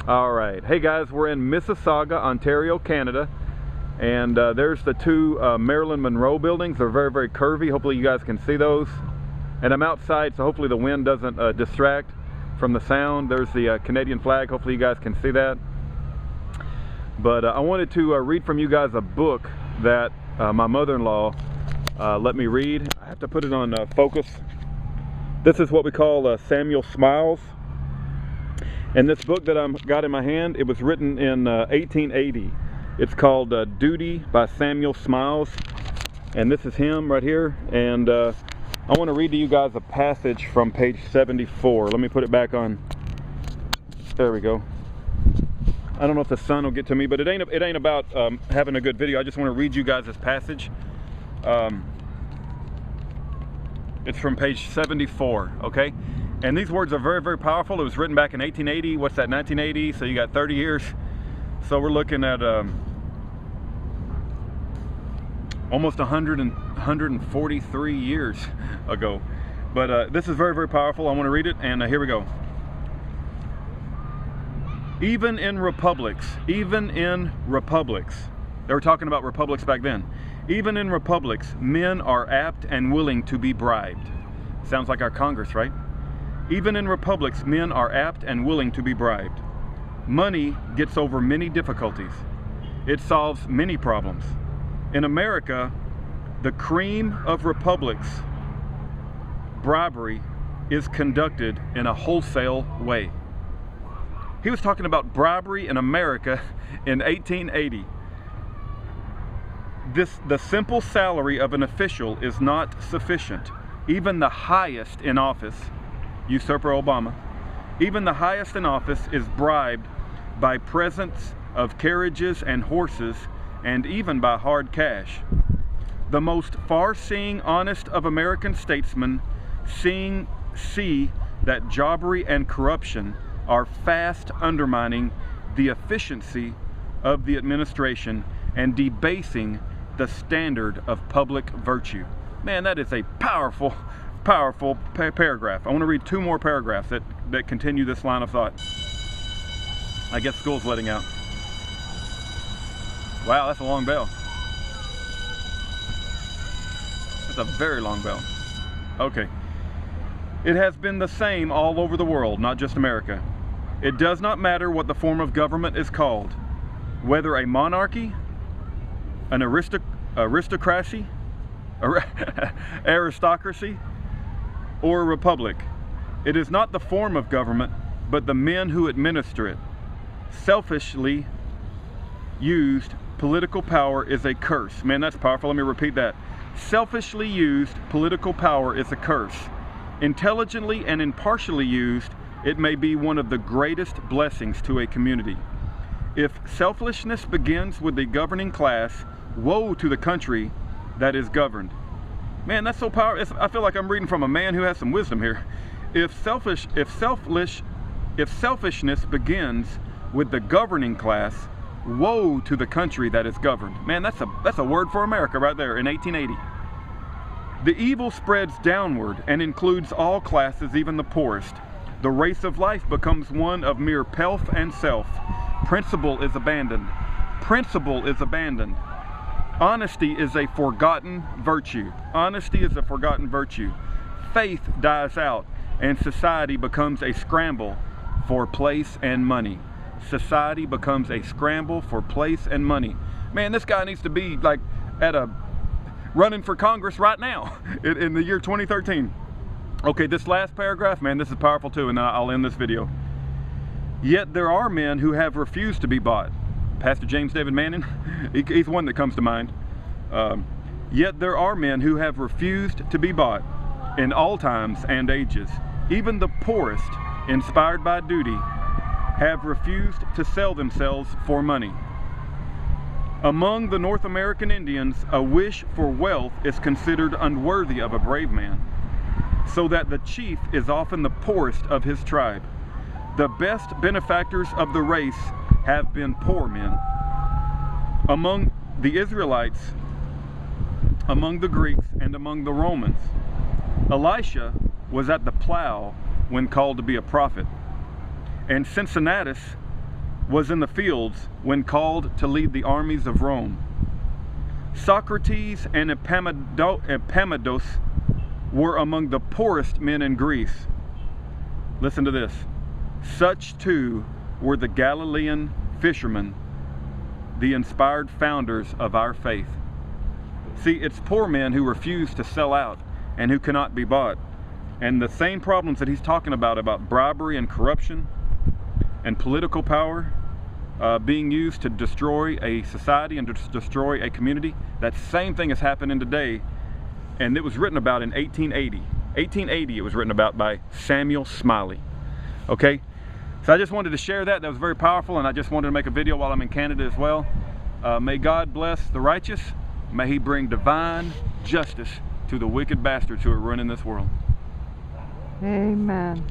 All right. Hey guys, we're in Mississauga, Ontario, Canada. And there's the two Marilyn Monroe buildings. They're very, very curvy. Hopefully you guys can see those. And I'm outside, so hopefully the wind doesn't distract from the sound. There's the Canadian flag. Hopefully you guys can see that. But I wanted to read from you guys a book that my mother-in-law let me read. I have to put it on focus. This is what we call Samuel Smiles. And this book that I've got in my hand, it was written in 1880. It's called Duty by Samuel Smiles. And this is him right here. And I want to read to you guys a passage from page 74. Let me put it back on. There we go. I don't know if the sun will get to me, but it ain't about having a good video. I just want to read you guys this passage. It's from page 74, okay? And these words are very, very powerful. It was written back in 1880. What's that, 1980? So you got 30 years. So we're looking at almost 143 years ago. But this is very, very powerful. I want to read it, and here we go. Even in republics, they were talking about republics back then. Even in republics, men are apt and willing to be bribed. Sounds like our Congress, right? Even in republics, men are apt and willing to be bribed. Money gets over many difficulties. It solves many problems. In America, the cream of republics, bribery is conducted in a wholesale way. He was talking about bribery in America in 1880. The simple salary of an official is not sufficient. Even the highest in office, usurper Obama, even the highest in office is bribed by presents of carriages and horses, and even by hard cash. The most far-seeing, honest of American statesmen see that jobbery and corruption are fast undermining the efficiency of the administration and debasing the standard of public virtue. Man, that is a powerful paragraph. I want to read two more paragraphs that continue this line of thought. I guess school's letting out. Wow, that's a long bell. That's a very long bell. Okay. It has been the same all over the world, not just America. It does not matter what the form of government is called, whether a monarchy, an aristocracy, or a republic. It is not the form of government, but the men who administer it. Selfishly used political power is a curse. Man, that's powerful. Let me repeat that. Selfishly used political power is a curse. Intelligently and impartially used, it may be one of the greatest blessings to a community. If selfishness begins with the governing class, woe to the country that is governed. Man, that's so powerful. I feel like I'm reading from a man who has some wisdom here. If selfishness begins with the governing class, woe to the country that is governed. Man, that's a word for America right there in 1880. The evil spreads downward and includes all classes, even the poorest. The race of life becomes one of mere pelf and self. Principle is abandoned. Honesty is a forgotten virtue. Faith dies out, and society becomes a scramble for place and money. Man, this guy needs to be like running for Congress right now in the year 2013. Okay, this last paragraph, man, this is powerful too, and I'll end this video. Yet there are men who have refused to be bought. Pastor James David Manning, he's one that comes to mind. Yet there are men who have refused to be bought in all times and ages. Even the poorest, inspired by duty, have refused to sell themselves for money. Among the North American Indians, a wish for wealth is considered unworthy of a brave man, so that the chief is often the poorest of his tribe. The best benefactors of the race have been poor men. Among the Israelites, among the Greeks, and among the Romans, Elisha was at the plow when called to be a prophet. And Cincinnatus was in the fields when called to lead the armies of Rome. Socrates and Epaminondas were among the poorest men in Greece. Listen to this. Such too were the Galilean fishermen, the inspired founders of our faith. See, it's poor men who refuse to sell out and who cannot be bought. And the same problems that he's talking about bribery and corruption and political power being used to destroy a society and to destroy a community, that same thing is happening today. And it was written about in 1880. 1880 it was written about by Samuel Smiley. Okay? So I just wanted to share that. That was very powerful, and I just wanted to make a video while I'm in Canada as well. May God bless the righteous. May He bring divine justice to the wicked bastards who are running this world. Amen.